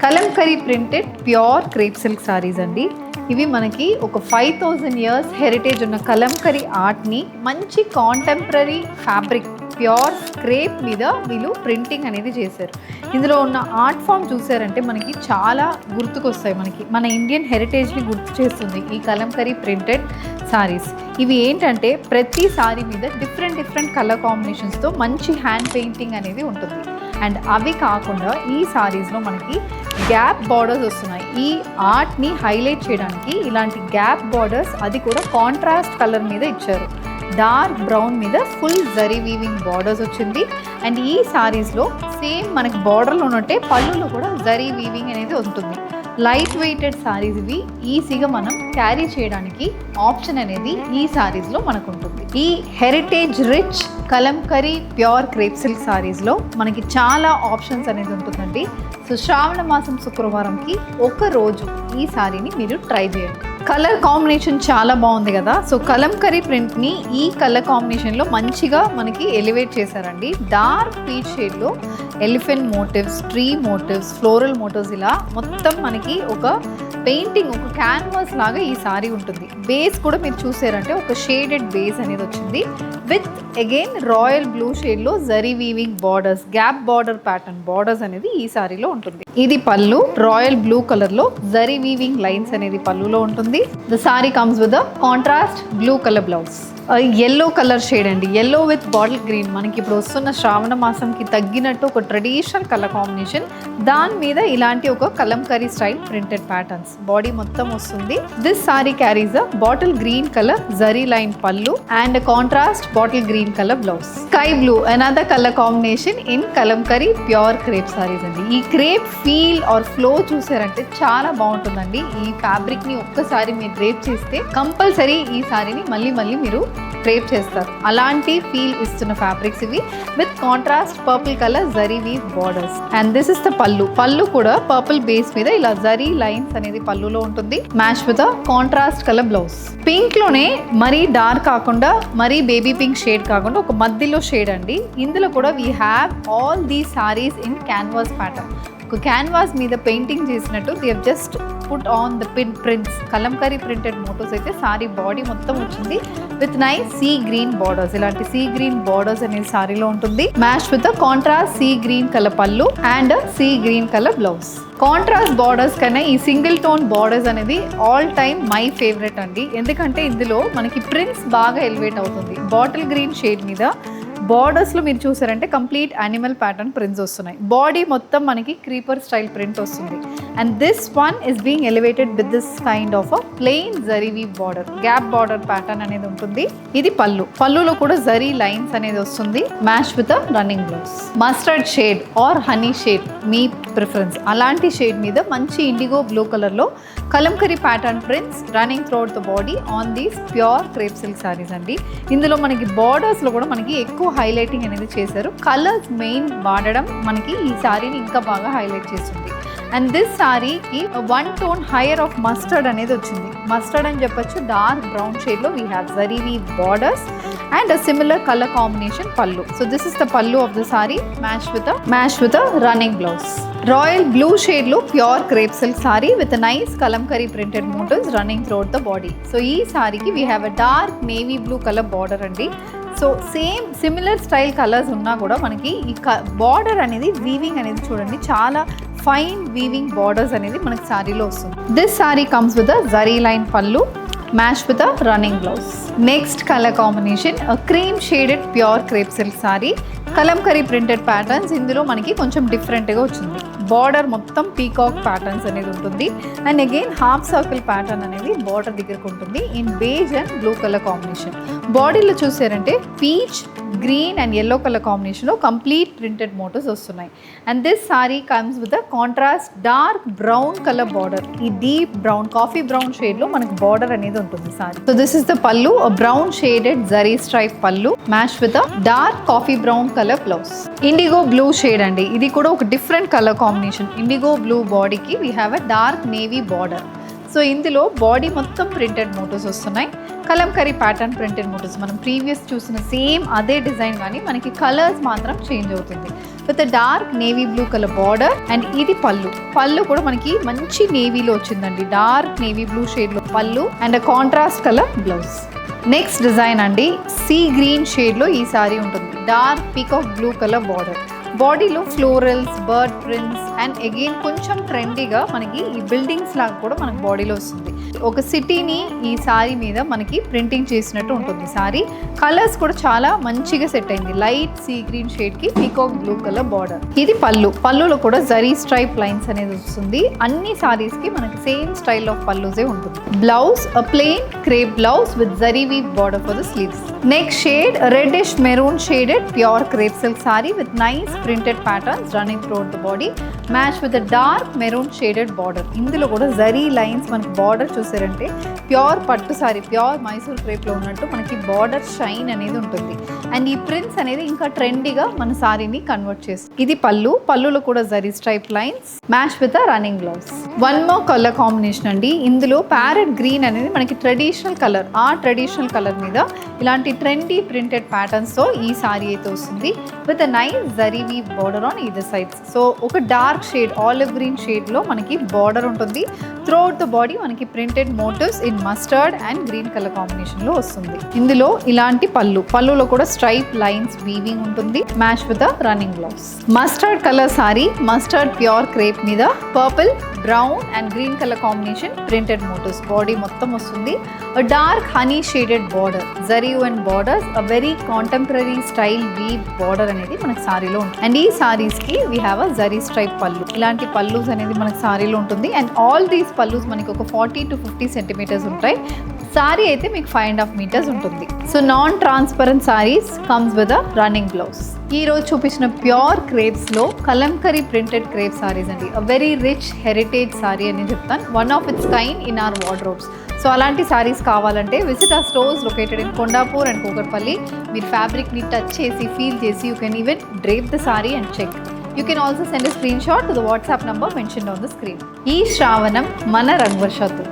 Kalamkari printed pure crepe silk saris అండి. ఇవి మనకి ఒక 5000 ఇయర్స్ హెరిటేజ్ ఉన్న కలంకరీ ఆర్ట్ని మంచి కాంటెంపరీ ఫ్యాబ్రిక్ ప్యూర్ క్రేప్ మీద వీళ్ళు ప్రింటింగ్ అనేది చేశారు. ఇందులో ఉన్న ఆర్ట్ ఫామ్ చూసారంటే మనకి చాలా గుర్తుకొస్తాయి. మన ఇండియన్ హెరిటేజ్ని గుర్తు చేస్తుంది ఈ కలంకరీ ప్రింటెడ్ సారీస్. ఇవి ఏంటంటే ప్రతి సారీ మీద డిఫరెంట్ కలర్ కాంబినేషన్స్తో మంచి హ్యాండ్ పెయింటింగ్ అనేది ఉంటుంది. అండ్ అవి కాకుండా ఈ సారీస్లో మనకి గ్యాప్ బార్డర్స్ వస్తున్నాయి. ఈ ఆర్ట్ని హైలైట్ చేయడానికి ఇలాంటి గ్యాప్ బార్డర్స్, అది కూడా కాంట్రాస్ట్ కలర్ మీద ఇచ్చారు. డార్క్ బ్రౌన్ మీద ఫుల్ జరీ వీవింగ్ బార్డర్స్ వచ్చింది. అండ్ ఈ సారీస్లో సేమ్ మనకి బార్డర్లో ఉన్నట్టే పళ్ళులో కూడా జరీ వీవింగ్ అనేది ఉంటుంది. లైట్ వెయిటెడ్ సారీస్ ఇవి, ఈజీగా మనం క్యారీ చేయడానికి ఆప్షన్ అనేది ఈ సారీస్లో మనకు ఉంటుంది. ఈ heritage rich Kalamkari pure crepe silk సారీస్లో మనకి చాలా ఆప్షన్స్ అనేది ఉంటుందండి. సో శ్రావణ మాసం శుక్రవారంకి ఒక రోజు ఈ సారీని మీరు ట్రై చేయండి. కలర్ కాంబినేషన్ చాలా బాగుంది కదా. సో కలంకరీ ప్రింట్ని ఈ కలర్ కాంబినేషన్లో మంచిగా మనకి ఎలివేట్ చేశారండి. డార్క్ పీచ్ షేడ్లో elephant motifs, tree motifs, floral motifs, ఇలా మొత్తం మనకి ఒక పెయింటింగ్, ఒక క్యాన్వాస్ లాగా ఈ సారీ ఉంటుంది. బేస్ కూడా మీరు చూసారంటే ఒక షేడెడ్ బేస్ అనేది వచ్చింది విత్ అగైన్ రాయల్ బ్లూ షేడ్లో zari weaving borders, gap border pattern borders అనేది ఈ సారీలో ఉంటుంది. ఇది పళ్ళు, రాయల్ బ్లూ కలర్లో జరీ వీవింగ్ లైన్స్ అనేది పళ్ళులో ఉంటుంది. The sorry comes with the contrast blue colour blouse. Yellow colour shade అండి, ఎల్లో విత్ బాటిల్ గ్రీన్. మనకి ఇప్పుడు వస్తున్న శ్రావణ మాసంకి తగ్గినట్టు ఒక ట్రెడిషనల్ కలర్ కాంబినేషన్. దాని మీద ఇలాంటి ఒక Kalamkari style printed patterns body మొత్తం వస్తుంది. This sari carries a bottle green colour zari line పళ్ళు and contrast bottle green colour blouse. Sky blue another colour combination in Kalamkari pure crepe saris అండి. ఈ క్రేప్ ఫీల్ ఆర్ ఫ్లో చూసారంటే చాలా బాగుంటుందండి. ఈ ఫ్యాబ్రిక్ ని ఒక్కసారి మీరు డ్రేప్ చేస్తే కంపల్సరీ ఈ సారీని మళ్ళీ మీరు డ్రేప్ చేస్తారు. అలాంటి ఫీల్ ఇస్తున్న ఫ్యాబ్రిక్స్ ఇవి with contrast purple colour zari weave borders. And this is the pallu. Pallu కూడా పర్పుల్ బేస్ మీద ఇలా జరీ లైన్స్ అనేది పళ్ళులో ఉంటుంది. Match with contrast colour blouse. Pink లోనే మరీ డార్క్ కాకుండా మరీ బేబీ పింక్ షేడ్ కాకుండా ఒక మధ్యలో షేడ్ అండి. ఇందులో కూడా we have all these saris in canvas pattern. ఒక క్యాన్వాస్ మీద పెయింటింగ్ చేసినట్టు they have just put on the prints. Kalamkari printed motifs అయితే సారీ బాడీ మొత్తం వచ్చింది with nice sea green borders. ఇలాంటి సీ గ్రీన్ బార్డర్స్ అనేది సారీలో ఉంటుంది. Match with contrast sea green colour పళ్ళు and sea green colour blouse. Contrast borders కన్నా ఈ సింగిల్ టోన్ బార్డర్స్ అనేది ఆల్ టైమ్ మై ఫేవరెట్ అండి. ఎందుకంటే ఇందులో మనకి ప్రింట్స్ బాగా ఎలివేట్ అవుతుంది. బాటిల్ గ్రీన్ షేడ్ మీద బార్డర్స్లో మీరు చూసారంటే కంప్లీట్ యానిమల్ ప్యాటర్న్ ప్రింట్స్ వస్తున్నాయి. బాడీ మొత్తం మనకి క్రీపర్ స్టైల్ ప్రింట్ వస్తుంది. And this one is being elevated with this kind of a plain zari weave border, gap border pattern అనేది ఉంటుంది. ఇది పళ్ళు. పళ్ళులో కూడా జరీ లైన్స్ అనేది వస్తుంది. Match with running blouse. Mustard shade are honey shade me preference. అలాంటి షేడ్ మీద మంచి ఇండిగో బ్లూ కలర్లో kalamkari pattern prints running throughout the body on these pure crepe silk saris అండి. ఇందులో మనకి బార్డర్స్లో కూడా మనకి ఎక్కువ హైలైటింగ్ అనేది చేశారు. కలర్స్ మెయిన్ వాడడం మనకి ఈ సారీని ఇంకా బాగా హైలైట్ చేస్తుంది. అండ్ దిస్ సారీకి 1 టోన్ హైయర్ ఆఫ్ మస్టర్డ్ అనేది వచ్చింది. మస్టర్డ్ అని చెప్పొచ్చు. డార్క్ బ్రౌన్ షేడ్లో we have zari weave borders and a similar color combination pallu. So this is the pallu of the saree matched with a running blouse. Royal blue shade lo pure crepe silk saree with a nice kalamkari printed motifs running throughout the body. So ee saree ki we have a dark navy blue color border andi. So same similar style colours ఉన్నా కూడా మనకి ఈ border అనేది weaving అనేది చూడండి చాలా fine weaving borders అనేది మనకి సారీలో వస్తుంది. This sari comes with a zari line పళ్ళు match with a running blouse. Next colour combination cream shaded pure crepe silk sari Kalamkari printed patterns. ఇందులో మనకి కొంచెం డిఫరెంట్గా వచ్చింది. బార్డర్ మొత్తం పీకాక్ ప్యాటర్న్స్ అనేది ఉంటుంది. And again half circle pattern అనేది బార్డర్ దగ్గరకు ఉంటుంది in beige and blue colour combination. బాడీలో చూసారంటే peach green and yellow colour కాంబినేషన్లో కంప్లీట్ ప్రింటెడ్ మోటివ్స్ వస్తున్నాయి. And this sari comes with a contrast dark brown colour border. ఈ డీప్ బ్రౌన్ కాఫీ బ్రౌన్ షేడ్లో మనకి బార్డర్ అనేది ఉంటుంది sorry. So this is the పల్లు, బ్రౌన్ షేడెడ్ జరీ స్ట్రైప్ పల్లు match with a dark coffee brown colour blouse. Indigo blue shade అండి. ఇది కూడా ఒక different colour combination. Indigo blue బాడీకి we have a dark navy border. So ఇందులో body మొత్తం printed motifs వస్తున్నాయి. కలంకరీ ప్యాటర్న్ ప్రింటెడ్ మోటివ్స్, మనం ప్రీవియస్ చూసిన సేమ్ అదే డిజైన్ కానీ మనకి కలర్స్ మాత్రం చేంజ్ అవుతుంది. With dark navy blue colour border. And ఇది పళ్ళు కూడా మనకి మంచి నేవీలో వచ్చిందండి, డార్క్ నేవీ బ్లూ షేడ్లో పళ్ళు and contrast colour blouse. Next design అండి, సీ గ్రీన్ షేడ్లో ఈ సారీ ఉంటుంది, dark peacock blue colour border. బాడీలో florals, bird prints and again కొంచెం ట్రెండీగా మనకి ఈ బిల్డింగ్స్ లాగా కూడా మనకి బాడీలో వస్తుంది. ఒక సిటీని ఈ సారీ మీద మనకి ప్రింటింగ్ చేసినట్టు ఉంటుంది సారీ. కలర్స్ కూడా చాలా మంచిగా సెట్ అయింది, లైట్ సీ గ్రీన్ షేడ్కి పీకాక్ బ్లూ కలర్ బార్డర్. ఇది పళ్ళులో కూడా జరీ స్ట్రైప్ లైన్స్ అనేది వస్తుంది. అన్ని సారీస్కి మనకి సేమ్ స్టైల్ ఆఫ్ పళ్ళుసే ఉంటుంది. Blouse plain crepe blouse with zari weave border for the sleeves. Next shade reddish maroon shaded pure crepe silk sari with nice printed patterns running throughout the body, matched with a dark maroon shaded border. ఇందులో కూడా zari lines మనకి border చూసారంటే pure పట్టు sorry, pure Mysore క్రేప్లో ఉన్నట్టు మనకి border shine అనేది ఉంటుంది. And ఈ ప్రింట్స్ అనేది ఇంకా ట్రెండీగా మన సారీని కన్వర్ట్ చేస్తుంది. ఇది పళ్ళులో కూడా zari stripe lines match with a running blouse. One more colour combination అండి, ఇందులో ప్యారెట్ గ్రీన్ అనేది మనకి ట్రెడిషనల్ కలర్, ఆ ట్రెడిషనల్ కలర్ మీద ఇలాంటి ట్రెండీ ప్రింటెడ్ ప్యాటర్న్స్తో ఈ సారీ అయితే వస్తుంది with a nice zari weave border on either sides. So ఒక డార్క్ షేడ్ ఆలివ్ గ్రీన్ షేడ్లో మనకి బార్డర్ ఉంటుంది. త్రూఅవుట్ ద బాడీ మనకి printed motifs in mustard and green colour కాంబినేషన్లో వస్తుంది. ఇందులో ఇలాంటి పళ్ళులో కూడా స్ట్రైప్ లైన్స్ వీవింగ్ ఉంటుంది, match with the running blouse. Mustard colour sari, mustard pure crepe మీద purple, brown and green colour combination printed motifs, body మొత్తం వస్తుంది. Dark honey shaded border, zari and borders, a very contemporary style weave border అనేది మనకి సారీలో ఉంటుంది. And ఈ సారీస్కి we have a zari stripe పళ్ళు, ఇలాంటి పళ్ళుస్ అనేది మనకి సారీలో ఉంటుంది. అండ్ ఆల్ దీస్ పళ్ళుస్ మనకి ఒక 40 to 50 సెంటీమీటర్స్ ఉంటాయి. సారీ అయితే మీకు 5.5 మీటర్స్ ఉంటుంది. So non transparent sarees comes with a running blouse. ఈ రోజు చూపించిన ప్యూర్ క్రేప్స్లో కలంకరీ ప్రింటెడ్ క్రేప్ సారీస్ అండి, a very rich heritage sari అని చెప్తాను, one of its kind in our wardrobes. So అలాంటి సారీస్ కావాలంటే విజిట్ ఆ stores located in Kondapur and Kukatpally. మీరు ఫ్యాబ్రిక్ని టచ్ చేసి ఫీల్ చేసి you can even drape the sari and check. You can also send a screenshot to the WhatsApp number mentioned on the screen. ఈ శ్రావణం మన రంగవర్షతో